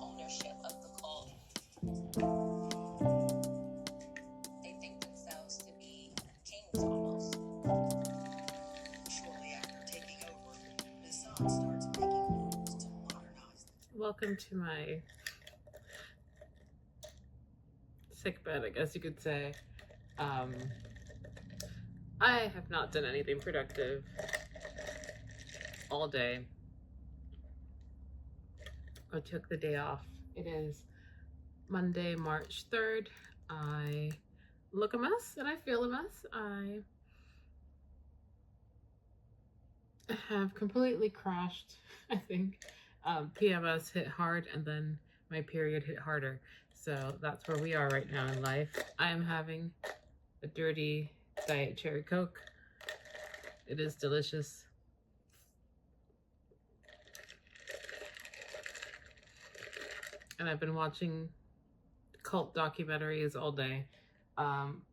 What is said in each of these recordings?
ownership of the cult. They think themselves to be kings almost. Shortly after taking over, Nissan starts making moves to modernize. Welcome to my sick bed, I guess you could say. I have not done anything productive all day. I took the day off. It is Monday, March 3rd. I look a mess and I feel a mess. I have completely crashed, I think. PMS hit hard and then my period hit harder. So that's where we are right now in life. I am having a dirty Diet Cherry Coke. It is delicious. And I've been watching cult documentaries all day.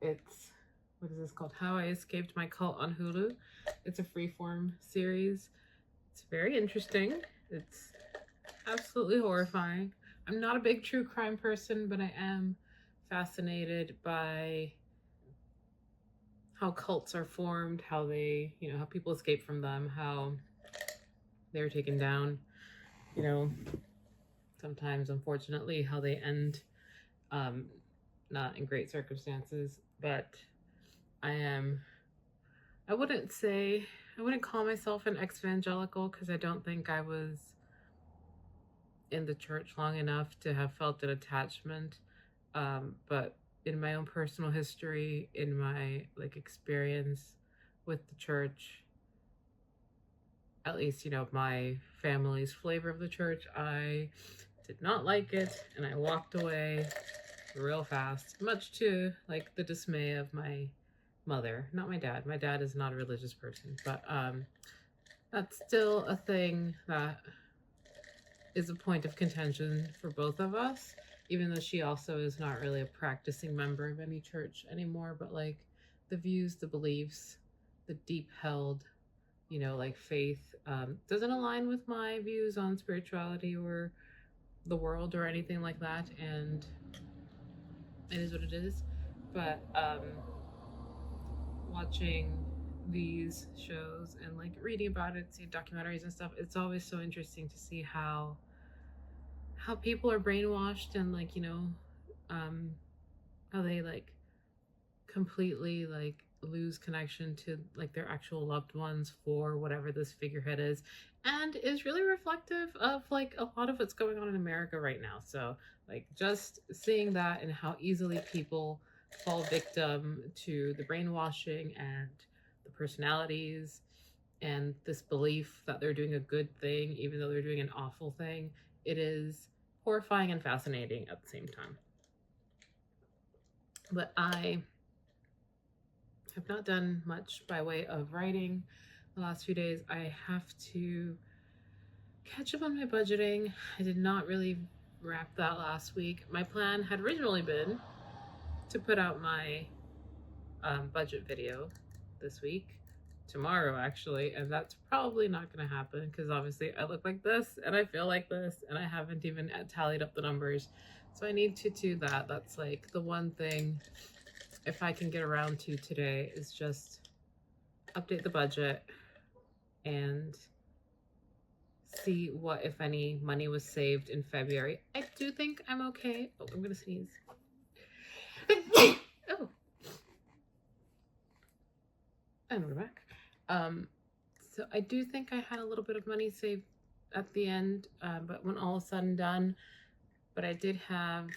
It's, what is this called? How I Escaped My Cult on Hulu. It's a freeform series. It's very interesting. It's absolutely horrifying. I'm not a big true crime person, but I am fascinated by how cults are formed, how they, how people escape from them, how they're taken down, sometimes, unfortunately, how they end not in great circumstances. But I wouldn't call myself an ex-evangelical because I don't think I was in the church long enough to have felt an attachment. But in my own personal history, in my experience with the church, at least, my family's flavor of the church, I did not like it and I walked away real fast, much to the dismay of my mother, not my dad. My dad is not a religious person, but that's still a thing that is a point of contention for both of us, even though she also is not really a practicing member of any church anymore. But the views, the beliefs, the deep held faith doesn't align with my views on spirituality or the world or anything like that, and it is what it is. But watching these shows and reading about it, seeing documentaries and stuff, it's always so interesting to see how people are brainwashed and how they completely lose connection to their actual loved ones for whatever this figurehead is, and is really reflective of a lot of what's going on in America right now. So just seeing that and how easily people fall victim to the brainwashing and the personalities and this belief that they're doing a good thing even though they're doing an awful thing, it is horrifying and fascinating at the same time. But I have not done much by way of writing the last few days. I have to catch up on my budgeting. I did not really wrap that last week. My plan had originally been to put out my budget video this week, tomorrow actually, and that's probably not going to happen because obviously I look like this and I feel like this and I haven't even tallied up the numbers. So I need to do that. That's the one thing, if I can get around to today, is just update the budget and see what, if any, money was saved in February. I do think I'm okay. Oh, I'm gonna sneeze. Oh, and we're back. So I do think I had a little bit of money saved at the end, but when all is said and done, but I did have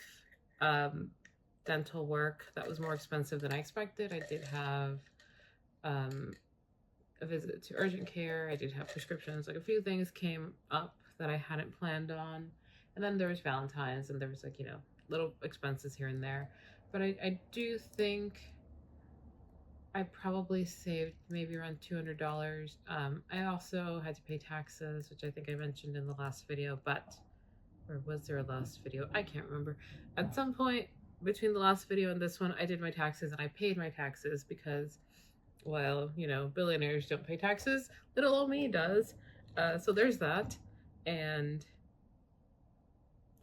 dental work that was more expensive than I expected. I did have a visit to urgent care. I did have prescriptions. A few things came up that I hadn't planned on. And then there was Valentine's and there was little expenses here and there. But I do think I probably saved maybe around $200. I also had to pay taxes, which I think I mentioned in the last video, or was there a last video? I can't remember. At some point between the last video and this one, I did my taxes and I paid my taxes because, well, billionaires don't pay taxes. Little old me does. So there's that. And,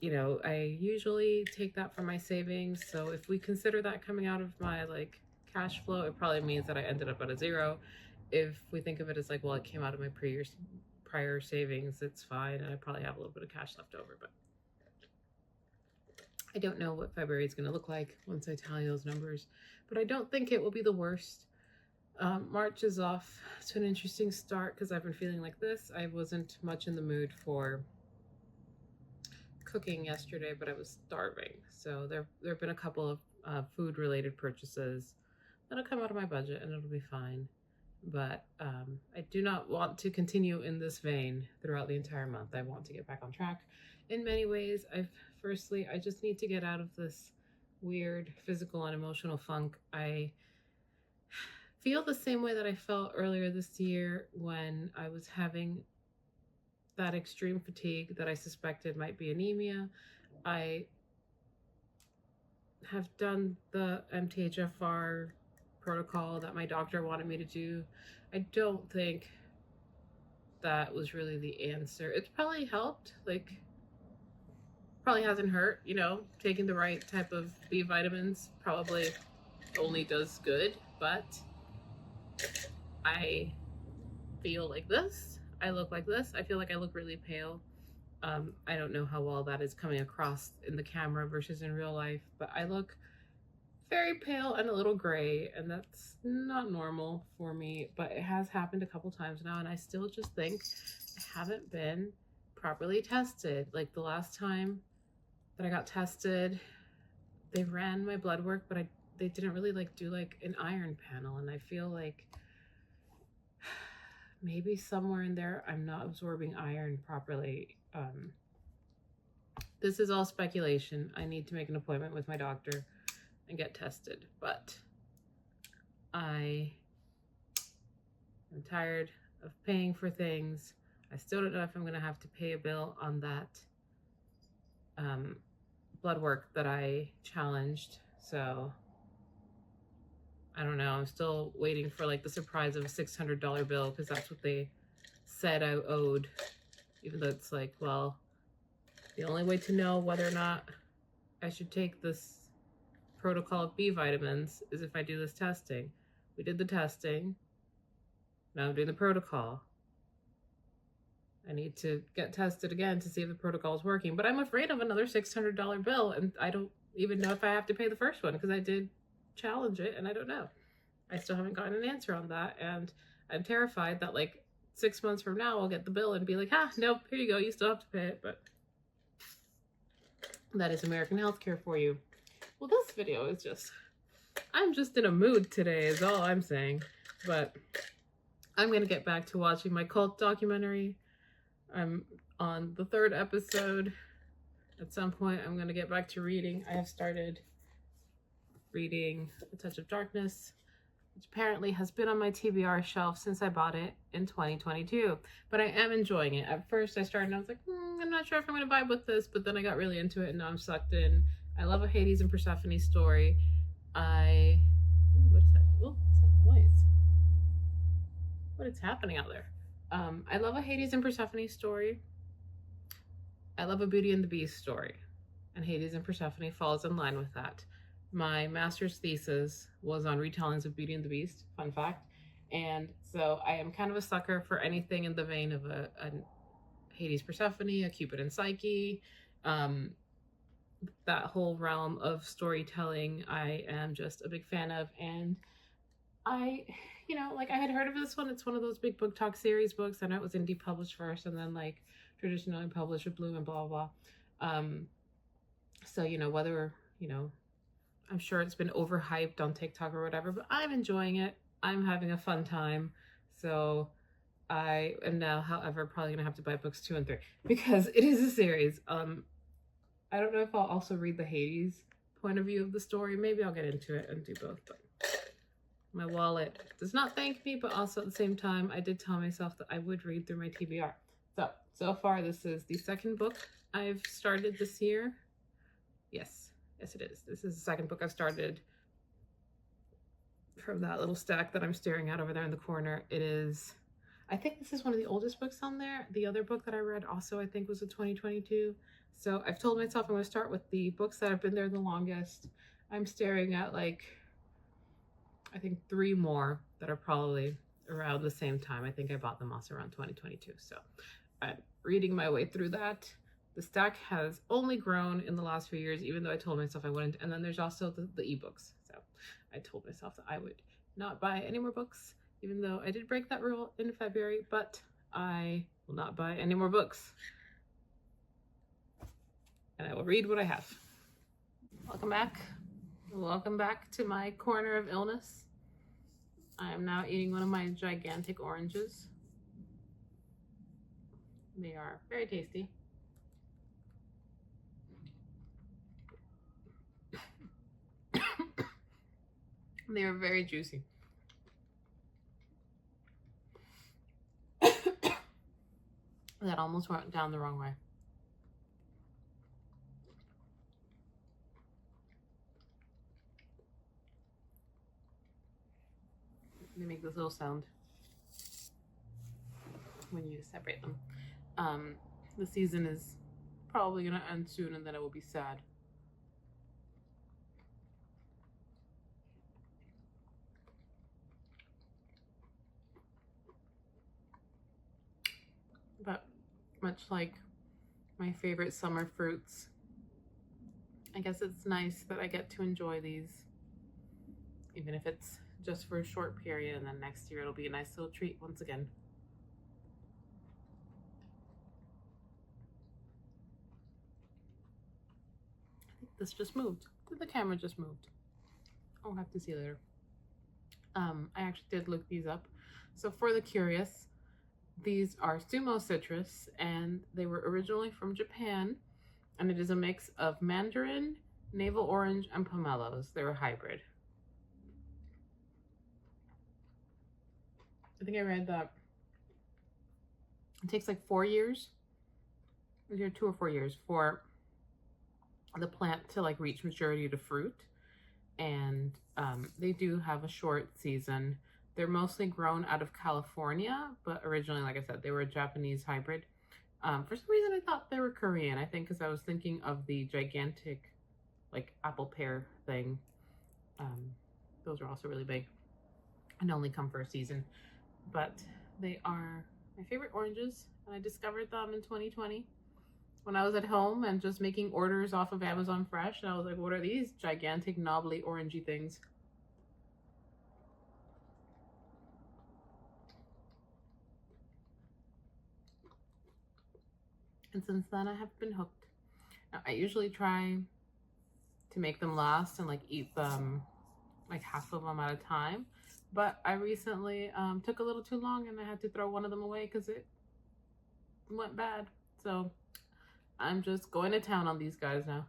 you know, I usually take that from my savings. So if we consider that coming out of my like cash flow, it probably means that I ended up at a zero. If we think of it as like, well, it came out of my prior savings, it's fine. And I probably have a little bit of cash left over, but I don't know what February is going to look like once I tally those numbers, but I don't think it will be the worst. March is off to an interesting start because I've been feeling like this. I wasn't much in the mood for cooking yesterday, but I was starving. So there have been a couple of food related purchases that'll come out of my budget and it'll be fine. But I do not want to continue in this vein throughout the entire month. I want to get back on track in many ways. I just need to get out of this weird physical and emotional funk. I feel the same way that I felt earlier this year when I was having that extreme fatigue that I suspected might be anemia. I have done the MTHFR protocol that my doctor wanted me to do. I don't think that was really the answer. It's probably helped, like, probably hasn't hurt, you know, taking the right type of B vitamins probably only does good, but I feel like this. I look like this. I feel like I look really pale. I don't know how well that is coming across in the camera versus in real life, but I look very pale and a little gray, and that's not normal for me, but it has happened a couple times now, and I still just think I haven't been properly tested. Like the last time that I got tested, they ran my blood work, but they didn't really like do like an iron panel, and I feel like maybe somewhere in there I'm not absorbing iron properly. This is all speculation. I need to make an appointment with my doctor and get tested, but I am tired of paying for things. I still don't know if I'm going to have to pay a bill on that blood work that I challenged. So I don't know. I'm still waiting for like the surprise of a $600 bill because that's what they said I owed. Even though it's like, well, the only way to know whether or not I should take this protocol of B vitamins is if I do this testing. We did the testing. Now I'm doing the protocol. I need to get tested again to see if the protocol is working, but I'm afraid of another $600 bill, and I don't even know if I have to pay the first one because I did challenge it and I don't know. I still haven't gotten an answer on that, and I'm terrified that like 6 months from now I'll get the bill and be like, nope, here you go, you still have to pay it. But that is American healthcare for you. Well, this video is just, I'm just in a mood today is all I'm saying. But I'm going to get back to watching my cult documentary. I'm on the 3rd episode. At some point, I'm going to get back to reading. I have started reading A Touch of Darkness, which apparently has been on my TBR shelf since I bought it in 2022. But I am enjoying it. At first, I started and I was like, I'm not sure if I'm going to vibe with this, but then I got really into it and now I'm sucked in. I love a Hades and Persephone story. What is that? Oh, what's that noise? What is happening out there? I love a Hades and Persephone story. I love a Beauty and the Beast story. And Hades and Persephone falls in line with that. My master's thesis was on retellings of Beauty and the Beast, fun fact. And so I am kind of a sucker for anything in the vein of a Hades Persephone, a Cupid and Psyche, that whole realm of storytelling I am just a big fan of. And I had heard of this one. It's one of those big book talk series books. I know it was indie published first and then like traditionally published with Blue and blah, blah, blah. So, whether, I'm sure it's been overhyped on TikTok or whatever, but I'm enjoying it. I'm having a fun time. So I am now, however, probably going to have to buy books 2 and 3 because it is a series. I don't know if I'll also read the Hades point of view of the story. Maybe I'll get into it and do both, but my wallet does not thank me, but also at the same time, I did tell myself that I would read through my TBR. So far, this is the 2nd book I've started this year. Yes, it is. This is the 2nd book I've started from that little stack that I'm staring at over there in the corner. It is I think this is one of the oldest books on there. The other book that I read also I think was a 2022. So I've told myself I'm going to start with the books that have been there the longest. I'm staring at like, I think 3 more that are probably around the same time. I think I bought them also around 2022. So I'm reading my way through that. The stack has only grown in the last few years, even though I told myself I wouldn't. And then there's also the ebooks. So I told myself that I would not buy any more books, even though I did break that rule in February, but I will not buy any more books. And I will read what I have. Welcome back. Welcome back to my corner of illness. I am now eating one of my gigantic oranges. They are very tasty. They are very juicy. That almost went down the wrong way. They make this little sound when you separate them. The season is probably gonna end soon, and then it will be sad. But much like my favorite summer fruits, I guess it's nice that I get to enjoy these, even if it's just for a short period, and then next year it'll be a nice little treat once again. I think this just moved. The camera just moved. I'll have to see later. I actually did look these up. So for the curious, these are sumo citrus, and they were originally from Japan, and it is a mix of mandarin, navel orange, and pomelos. They're a hybrid. I think I read that it takes like 4 years, either 2 or 4 years, for the plant to like reach maturity to fruit. And they do have a short season. They're mostly grown out of California, but originally, like I said, they were a Japanese hybrid. For some reason, I thought they were Korean. I think because I was thinking of the gigantic, like, apple pear thing. Those are also really big and only come for a season. But they are my favorite oranges, and I discovered them in 2020 when I was at home and just making orders off of Amazon Fresh. And I was like, what are these gigantic, knobbly, orangey things? And since then, I have been hooked. Now, I usually try to make them last and like eat them like half of them at a time. But I recently took a little too long, and I had to throw one of them away because it went bad. So I'm just going to town on these guys now.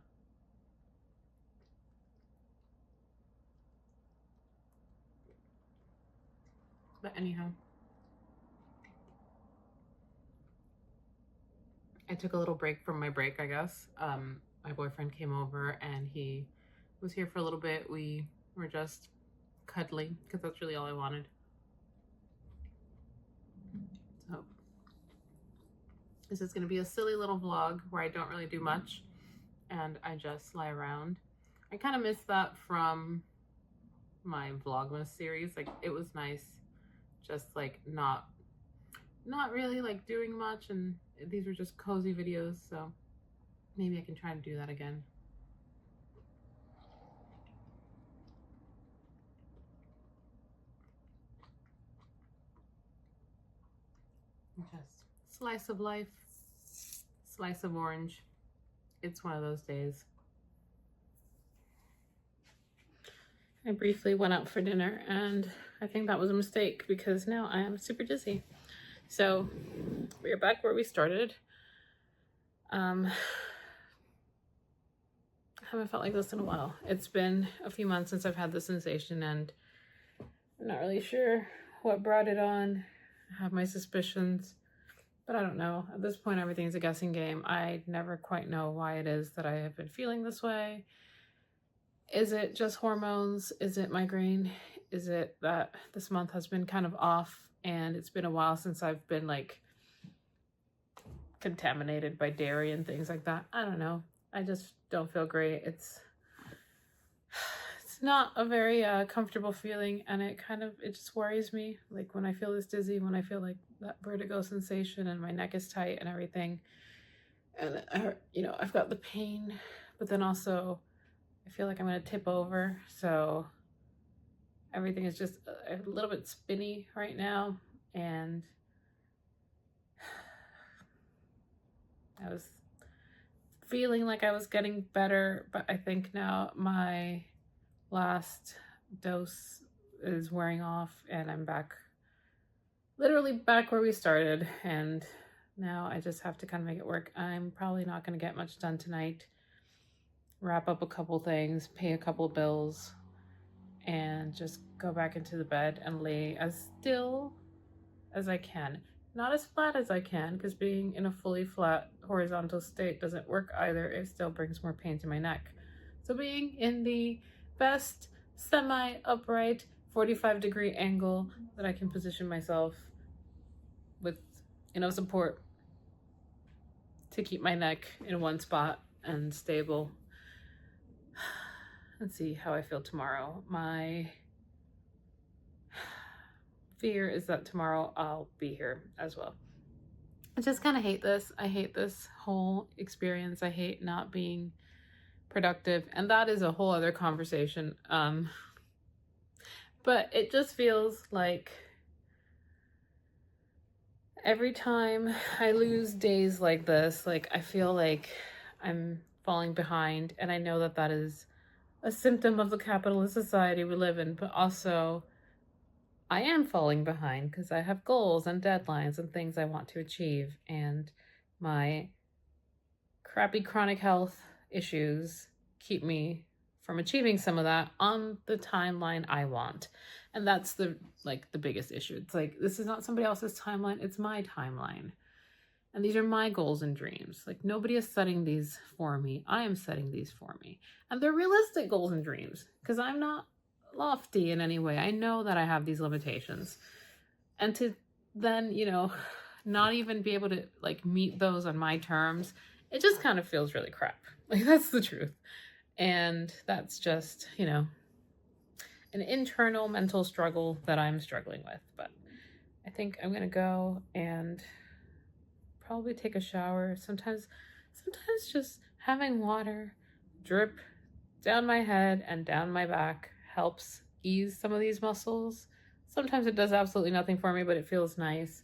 But anyhow, I took a little break from my break, I guess. My boyfriend came over and he was here for a little bit. We were just cuddling because that's really all I wanted. So this is going to be a silly little vlog where I don't really do much and I just lie around. I kind of missed that from my Vlogmas series. Like, it was nice just like not really like doing much, and these were just cozy videos, so maybe I can try to do that again. Just slice of life, slice of orange. It's one of those days. I briefly went out for dinner, and I think that was a mistake because now I am super dizzy. So we are back where we started. I haven't felt like this in a while. It's been a few months since I've had this sensation, and I'm not really sure what brought it on. I have my suspicions, but I don't know. At this point, everything's a guessing game. I never quite know why it is that I have been feeling this way. Is it just hormones? Is it migraine? Is it that this month has been kind of off and it's been a while since I've been like contaminated by dairy and things like that. I don't know. I just don't feel great. It's not a very comfortable feeling, and it just worries me. Like when I feel this dizzy, when I feel like that vertigo sensation and my neck is tight and everything, and I've got the pain, but then also I feel like I'm gonna tip over. So everything is just a little bit spinny right now, and I was feeling like I was getting better, but I think now my last dose is wearing off and I'm literally back where we started, and now I just have to kind of make it work. I'm probably not going to get much done tonight. Wrap up a couple things, pay a couple bills, and just go back into the bed and lay as still as I can. Not as flat as I can, because being in a fully flat horizontal state doesn't work either. It still brings more pain to my neck. So being in the best semi-upright 45-degree angle that I can position myself with enough support to keep my neck in one spot and stable. Let's see how I feel tomorrow. My fear is that tomorrow I'll be here as well. I just kind of hate this. I hate this whole experience. I hate not being productive, and that is a whole other conversation. But it just feels like every time I lose days like this, like I feel like I'm falling behind, and I know that that is a symptom of the capitalist society we live in, but also I am falling behind because I have goals and deadlines and things I want to achieve, and my crappy chronic health issues keep me from achieving some of that on the timeline I want. And that's the biggest issue. It's like, this is not somebody else's timeline, it's my timeline. And these are my goals and dreams. Like, nobody is setting these for me. I am setting these for me. And they're realistic goals and dreams, because I'm not lofty in any way. I know that I have these limitations. And to then, not even be able to like meet those on my terms, it just kind of feels really crap. Like, that's the truth. And that's just, an internal mental struggle that I'm struggling with. But I think I'm going to go and probably take a shower. Sometimes just having water drip down my head and down my back helps ease some of these muscles. Sometimes it does absolutely nothing for me, but it feels nice.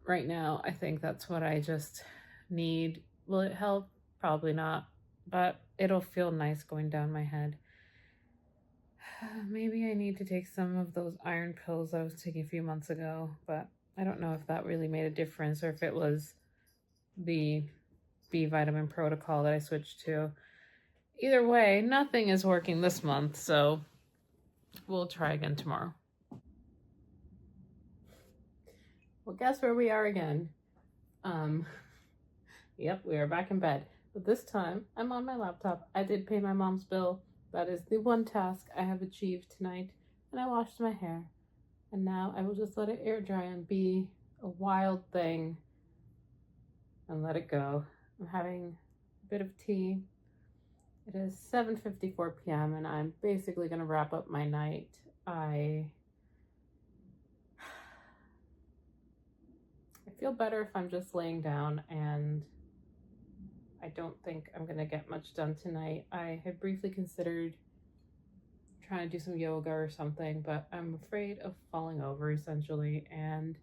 Right now, I think that's what I just need. Will it help? Probably not, but it'll feel nice going down my head. Maybe I need to take some of those iron pills I was taking a few months ago, but I don't know if that really made a difference or if it was the B vitamin protocol that I switched to. Either way, nothing is working this month, so we'll try again tomorrow. Well, guess where we are again? Yep, we are back in bed. But this time, I'm on my laptop. I did pay my mom's bill. That is the one task I have achieved tonight. And I washed my hair. And now I will just let it air dry and be a wild thing and let it go. I'm having a bit of tea. It is 7:54 p.m. and I'm basically going to wrap up my night. I feel better if I'm just laying down, and I don't think I'm going to get much done tonight. I had briefly considered trying to do some yoga or something, but I'm afraid of falling over, essentially. And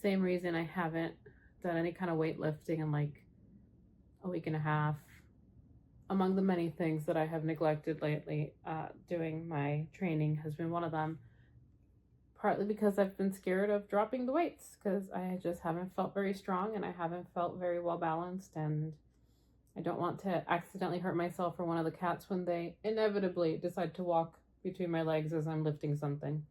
same reason I haven't done any kind of weightlifting in like a week and a half. Among the many things that I have neglected lately, doing my training has been one of them. Partly because I've been scared of dropping the weights, because I just haven't felt very strong and I haven't felt very well balanced, and I don't want to accidentally hurt myself or one of the cats when they inevitably decide to walk between my legs as I'm lifting something.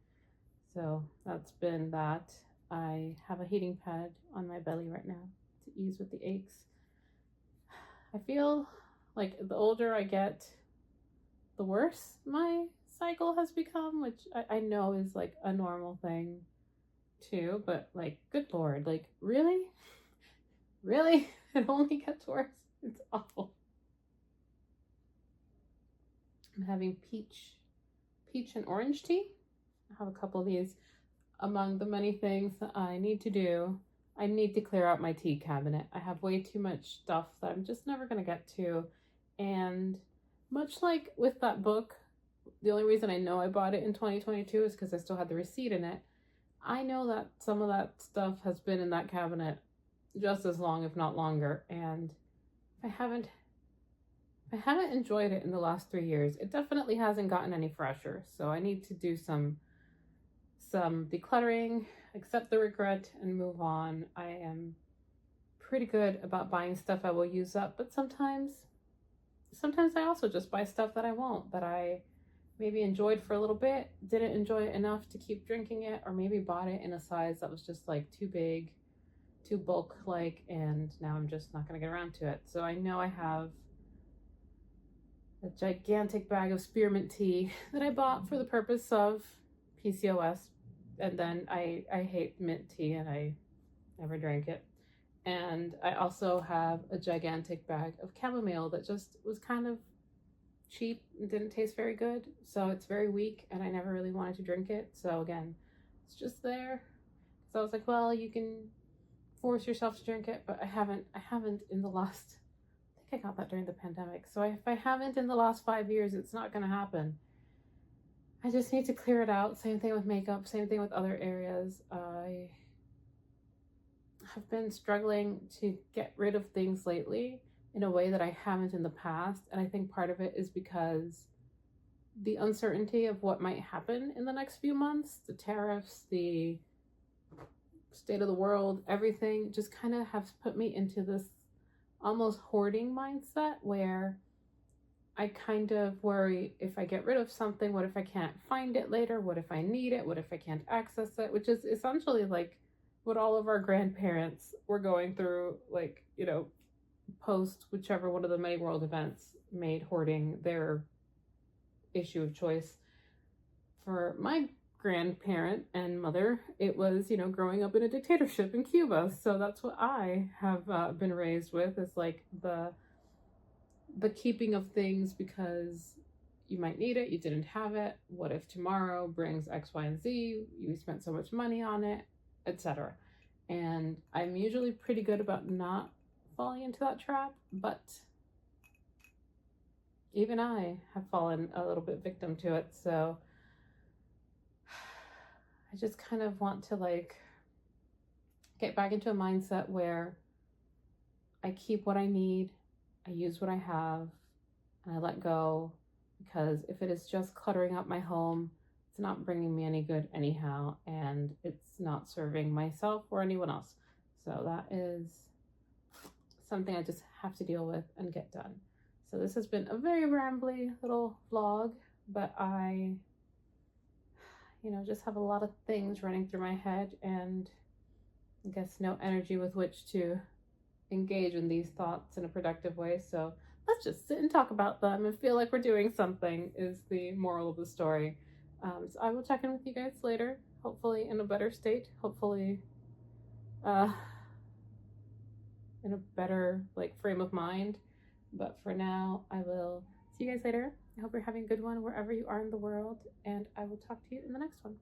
So that's been that. I have a heating pad on my belly right now to ease with the aches. I feel like the older I get, the worse my cycle has become, which I know is like a normal thing too, but like, good Lord, like, really? Really? It only gets worse. It's awful. I'm having peach and orange tea. I have a couple of these. Among the many things that I need to do, I need to clear out my tea cabinet. I have way too much stuff that I'm just never going to get to. And much like with that book, the only reason I know I bought it in 2022 is because I still had the receipt in it. I know that some of that stuff has been in that cabinet just as long, if not longer. And I haven't enjoyed it in the last 3 years. It definitely hasn't gotten any fresher. So I need to do some decluttering, accept the regret, and move on. I am pretty good about buying stuff I will use up, but sometimes I also just buy stuff that I won't, that I maybe enjoyed for a little bit, didn't enjoy it enough to keep drinking it, or maybe bought it in a size that was just like too big, too bulk like, and now I'm just not going to get around to it. So I know I have a gigantic bag of spearmint tea that I bought for the purpose of PCOS, and then I hate mint tea and I never drank it. And I also have a gigantic bag of chamomile that just was kind of cheap and didn't taste very good, so it's very weak and I never really wanted to drink it. So again, it's just there. So I was like, well, you can force yourself to drink it, but I haven't in the last, I think I got that during the pandemic, so if I haven't in the last 5 years, it's not going to happen. I just need to clear it out. Same thing with makeup, same thing with other areas. I have been struggling to get rid of things lately in a way that I haven't in the past. And I think part of it is because the uncertainty of what might happen in the next few months, the tariffs, the state of the world, everything just kind of has put me into this almost hoarding mindset where I kind of worry, if I get rid of something, what if I can't find it later? What if I need it? What if I can't access it? Which is essentially like what all of our grandparents were going through, like, you know, post whichever one of the many world events made hoarding their issue of choice. For my grandparent and mother, it was, you know, growing up in a dictatorship in Cuba. So that's what I have been raised with, is like the keeping of things because you might need it, you didn't have it, what if tomorrow brings X, Y, and Z, you spent so much money on it, etc. And I'm usually pretty good about not falling into that trap, but even I have fallen a little bit victim to it. So I just kind of want to like get back into a mindset where I keep what I need, I use what I have, and I let go, because if it is just cluttering up my home, it's not bringing me any good anyhow, and it's not serving myself or anyone else. So that is something I just have to deal with and get done. So this has been a very rambly little vlog, but I, you know, just have a lot of things running through my head, and I guess no energy with which to engage in these thoughts in a productive way. So let's just sit and talk about them and feel like we're doing something, is the moral of the story. So I will check in with you guys later, hopefully in a better state, hopefully in a better like frame of mind. But for now, I will see you guys later. I hope you're having a good one wherever you are in the world, and I will talk to you in the next one.